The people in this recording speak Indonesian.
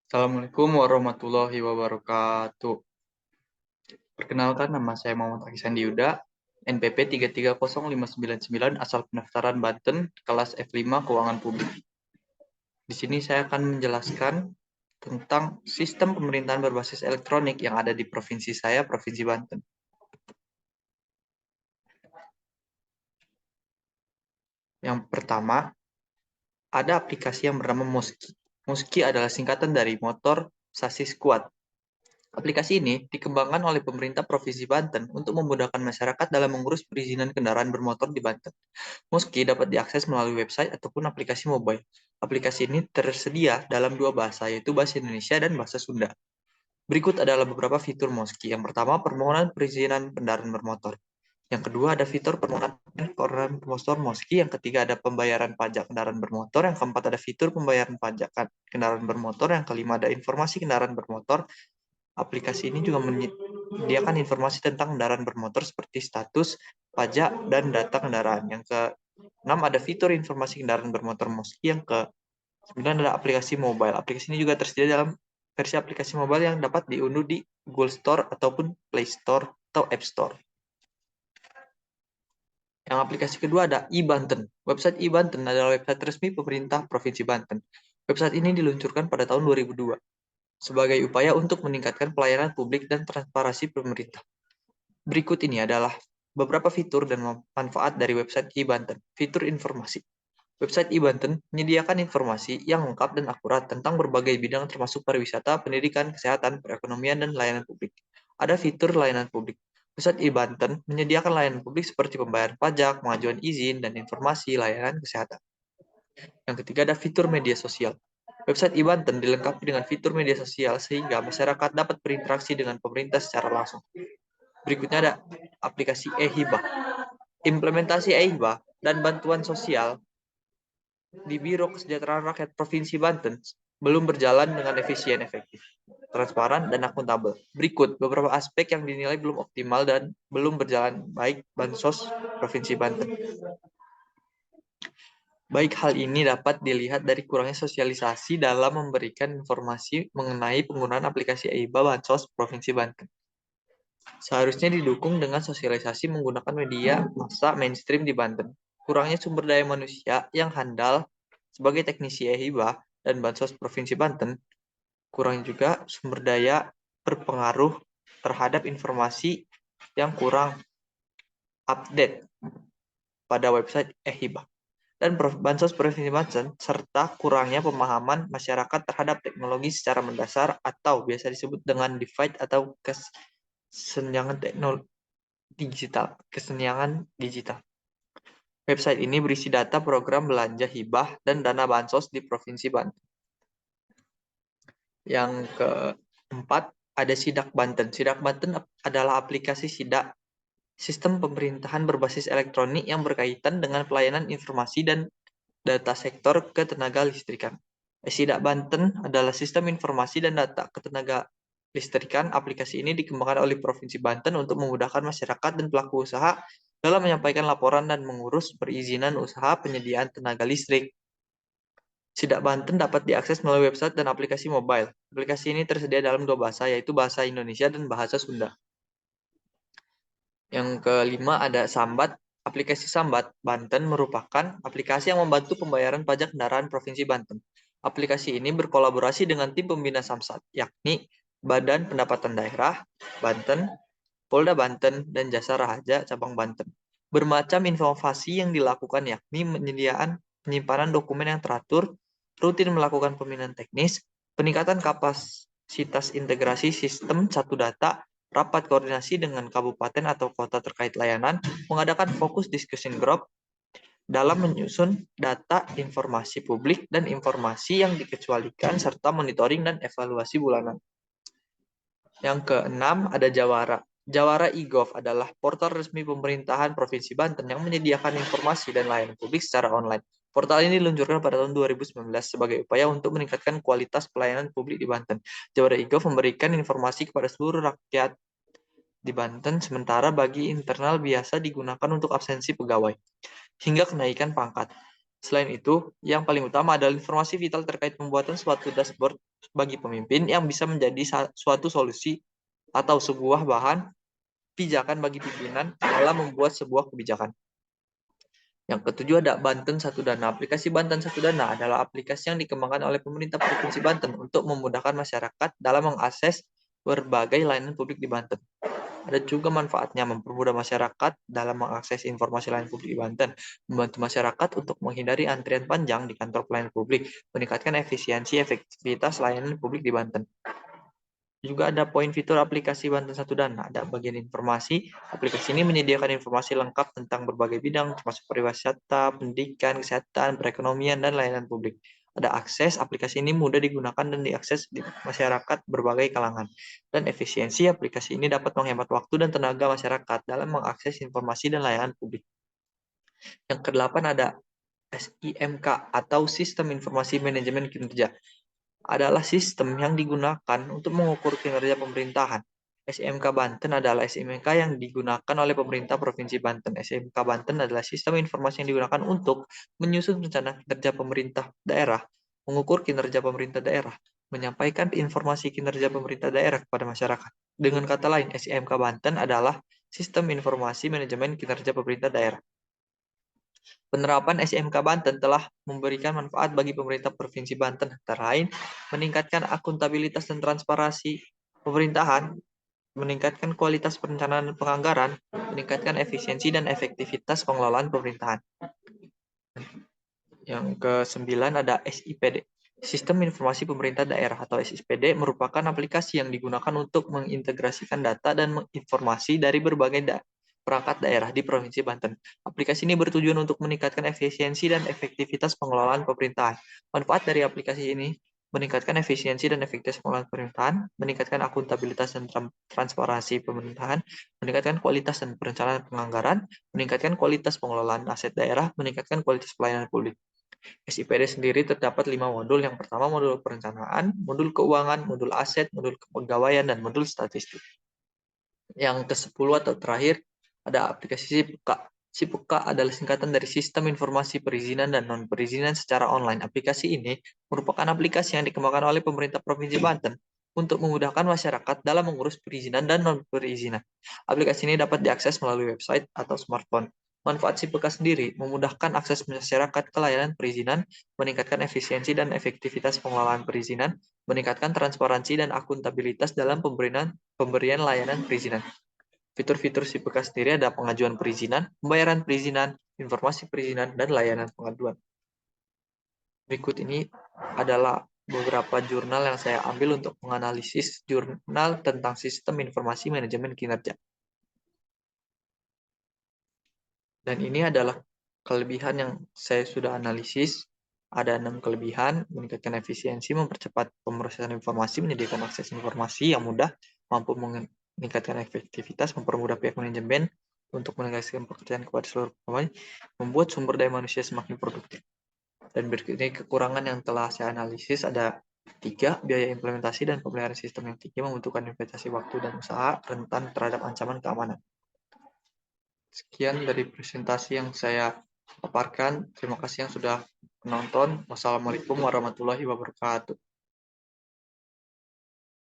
Assalamualaikum warahmatullahi wabarakatuh. Perkenalkan, nama saya Muhammad Akisandi Yuda, NPP 330599, asal pendaftaran Banten, kelas F5 Keuangan Publik. Di sini saya akan menjelaskan tentang sistem pemerintahan berbasis elektronik yang ada di provinsi saya, Provinsi Banten. Yang pertama, ada aplikasi yang bernama Moski. Moski adalah singkatan dari motor sasis kuat. Aplikasi ini dikembangkan oleh pemerintah Provinsi Banten untuk memudahkan masyarakat dalam mengurus perizinan kendaraan bermotor di Banten. Moski dapat diakses melalui website ataupun aplikasi mobile. Aplikasi ini tersedia dalam dua bahasa, yaitu bahasa Indonesia dan bahasa Sunda. Berikut adalah beberapa fitur Moski. Yang pertama, permohonan perizinan kendaraan bermotor. Yang kedua, ada fitur permohonan bermotor Moski. Yang ketiga, ada pembayaran pajak kendaraan bermotor. Yang keempat, ada fitur pembayaran pajak kendaraan bermotor. Yang kelima, ada informasi kendaraan bermotor. Aplikasi ini juga menyediakan informasi tentang kendaraan bermotor seperti status, pajak, dan data kendaraan. Yang ke-6 ada fitur informasi kendaraan bermotor Moski. Yang ke-9 adalah aplikasi mobile. Aplikasi ini juga tersedia dalam versi aplikasi mobile yang dapat diunduh di Google Store ataupun Play Store atau App Store. Yang aplikasi kedua ada e-Banten. Website e-Banten adalah website resmi pemerintah Provinsi Banten. Website ini diluncurkan pada tahun 2002 sebagai upaya untuk meningkatkan pelayanan publik dan transparansi pemerintah. Berikut ini adalah beberapa fitur dan manfaat dari website e-Banten. Fitur informasi. Website e-Banten menyediakan informasi yang lengkap dan akurat tentang berbagai bidang termasuk pariwisata, pendidikan, kesehatan, perekonomian, dan layanan publik. Ada fitur layanan publik. Website e-Banten menyediakan layanan publik seperti pembayaran pajak, pengajuan izin, dan informasi layanan kesehatan. Yang ketiga ada fitur media sosial. Website e-Banten dilengkapi dengan fitur media sosial sehingga masyarakat dapat berinteraksi dengan pemerintah secara langsung. Berikutnya ada aplikasi e-Hibah. Implementasi e-Hibah dan bantuan sosial di Biro Kesejahteraan Rakyat Provinsi Banten belum berjalan dengan efisien, efektif, transparan, dan akuntabel. Berikut beberapa aspek yang dinilai belum optimal dan belum berjalan baik Bansos Provinsi Banten. Baik hal ini dapat dilihat dari kurangnya sosialisasi dalam memberikan informasi mengenai penggunaan aplikasi e-Hibah Bansos Provinsi Banten. Seharusnya didukung dengan sosialisasi menggunakan media massa mainstream di Banten. Kurangnya sumber daya manusia yang handal sebagai teknisi e-Hibah dan Bansos Provinsi Banten, kurang juga sumber daya berpengaruh terhadap informasi yang kurang update pada website e-Hibah dan Bansos Provinsi Banten, serta kurangnya pemahaman masyarakat terhadap teknologi secara mendasar atau biasa disebut dengan DeFi atau kesenjangan teknologi digital. Website ini berisi data program belanja hibah dan dana bansos di Provinsi Banten. Yang keempat, ada Sidak Banten. Sidak Banten adalah aplikasi sidak sistem pemerintahan berbasis elektronik yang berkaitan dengan pelayanan informasi dan data sektor ketenaga listrikan. Sidak Banten adalah sistem informasi dan data ketenaga listrikan. Aplikasi ini dikembangkan oleh Provinsi Banten untuk memudahkan masyarakat dan pelaku usaha dalam menyampaikan laporan dan mengurus perizinan usaha penyediaan tenaga listrik. Sidak Banten dapat diakses melalui website dan aplikasi mobile. Aplikasi ini tersedia dalam dua bahasa, yaitu bahasa Indonesia dan bahasa Sunda. Yang kelima ada Sambat. Aplikasi Sambat Banten merupakan aplikasi yang membantu pembayaran pajak kendaraan Provinsi Banten. Aplikasi ini berkolaborasi dengan tim pembina Samsat, yakni Badan Pendapatan Daerah Banten, Polda Banten, dan Jasa Raharja Cabang Banten. Bermacam inovasi yang dilakukan yakni penyediaan penyimpanan dokumen yang teratur, rutin melakukan pembinaan teknis, peningkatan kapasitas integrasi sistem satu data, rapat koordinasi dengan kabupaten atau kota terkait layanan, mengadakan fokus discussion group dalam menyusun data informasi publik dan informasi yang dikecualikan, serta monitoring dan evaluasi bulanan. Yang keenam ada Jawara. Jawara e-Gov adalah portal resmi pemerintahan Provinsi Banten yang menyediakan informasi dan layanan publik secara online. Portal ini diluncurkan pada tahun 2019 sebagai upaya untuk meningkatkan kualitas pelayanan publik di Banten. Jawara e-Gov memberikan informasi kepada seluruh rakyat di Banten, sementara bagi internal biasa digunakan untuk absensi pegawai hingga kenaikan pangkat. Selain itu, yang paling utama adalah informasi vital terkait pembuatan suatu dashboard bagi pemimpin yang bisa menjadi suatu solusi atau sebuah bahan pijakan bagi pimpinan dalam membuat sebuah kebijakan. Yang ketujuh ada Banten Satu Dana. Aplikasi Banten Satu Dana adalah aplikasi yang dikembangkan oleh pemerintah Provinsi Banten untuk memudahkan masyarakat dalam mengakses berbagai layanan publik di Banten. Ada juga manfaatnya mempermudah masyarakat dalam mengakses informasi layanan publik di Banten, membantu masyarakat untuk menghindari antrian panjang di kantor pelayanan publik, meningkatkan efisiensi efektivitas layanan publik di Banten. Juga ada poin fitur aplikasi Banten Satu Dana. Ada bagian informasi. Aplikasi ini menyediakan informasi lengkap tentang berbagai bidang, termasuk pariwisata, pendidikan, kesehatan, perekonomian, dan layanan publik. Ada akses, aplikasi ini mudah digunakan dan diakses di masyarakat berbagai kalangan. Dan efisiensi, aplikasi ini dapat menghemat waktu dan tenaga masyarakat dalam mengakses informasi dan layanan publik. Yang kedelapan ada SIMK atau Sistem Informasi Manajemen Kinerja adalah sistem yang digunakan untuk mengukur kinerja pemerintahan. SIMK Banten adalah SIMK yang digunakan oleh pemerintah Provinsi Banten. SIMK Banten adalah sistem informasi yang digunakan untuk menyusun rencana kinerja pemerintah daerah, mengukur kinerja pemerintah daerah, menyampaikan informasi kinerja pemerintah daerah kepada masyarakat. Dengan kata lain, SIMK Banten adalah sistem informasi manajemen kinerja pemerintah daerah. Penerapan SIMK Banten telah memberikan manfaat bagi pemerintah Provinsi Banten, antara lain meningkatkan akuntabilitas dan transparansi pemerintahan, meningkatkan kualitas perencanaan dan penganggaran, meningkatkan efisiensi dan efektivitas pengelolaan pemerintahan. Yang ke-9 ada SIPD. Sistem Informasi Pemerintah Daerah atau SIPD merupakan aplikasi yang digunakan untuk mengintegrasikan data dan informasi dari berbagai perangkat daerah di Provinsi Banten. Aplikasi ini bertujuan untuk meningkatkan efisiensi dan efektivitas pengelolaan pemerintahan. Manfaat dari aplikasi ini meningkatkan efisiensi dan efektivitas pengelolaan pemerintahan, meningkatkan akuntabilitas dan transparansi pemerintahan, meningkatkan kualitas dan perencanaan penganggaran, meningkatkan kualitas pengelolaan aset daerah, meningkatkan kualitas pelayanan publik. SIPD sendiri terdapat 5 modul. Yang pertama modul perencanaan, modul keuangan, modul aset, modul kepegawaian, dan modul statistik. Yang ke-10 atau terakhir ada aplikasi SIPUKA. SIPUKA adalah singkatan dari Sistem Informasi Perizinan dan Non-Perizinan secara online. Aplikasi ini merupakan aplikasi yang dikembangkan oleh pemerintah Provinsi Banten untuk memudahkan masyarakat dalam mengurus perizinan dan non-perizinan. Aplikasi ini dapat diakses melalui website atau smartphone. Manfaat SIPUKA sendiri memudahkan akses masyarakat ke layanan perizinan, meningkatkan efisiensi dan efektivitas pengelolaan perizinan, meningkatkan transparansi dan akuntabilitas dalam pemberian layanan perizinan. Fitur-fitur SIPUKA sendiri ada pengajuan perizinan, pembayaran perizinan, informasi perizinan, dan layanan pengaduan. Berikut ini adalah beberapa jurnal yang saya ambil untuk menganalisis jurnal tentang sistem informasi manajemen kinerja. Dan ini adalah kelebihan yang saya sudah analisis. Ada 6 kelebihan: meningkatkan efisiensi, mempercepat pemrosesan informasi, menyediakan akses informasi yang mudah, mampu meningkatkan efektivitas, mempermudah pihak manajemen untuk menegakkan pekerjaan kepada seluruh pemain, membuat sumber daya manusia semakin produktif. Dan berikut ini kekurangan yang telah saya analisis ada 3, biaya implementasi dan pemeliharaan sistem yang tinggi membutuhkan investasi waktu dan usaha, rentan terhadap ancaman keamanan. Sekian dari presentasi yang saya paparkan. Terima kasih yang sudah menonton. Wassalamualaikum warahmatullahi wabarakatuh.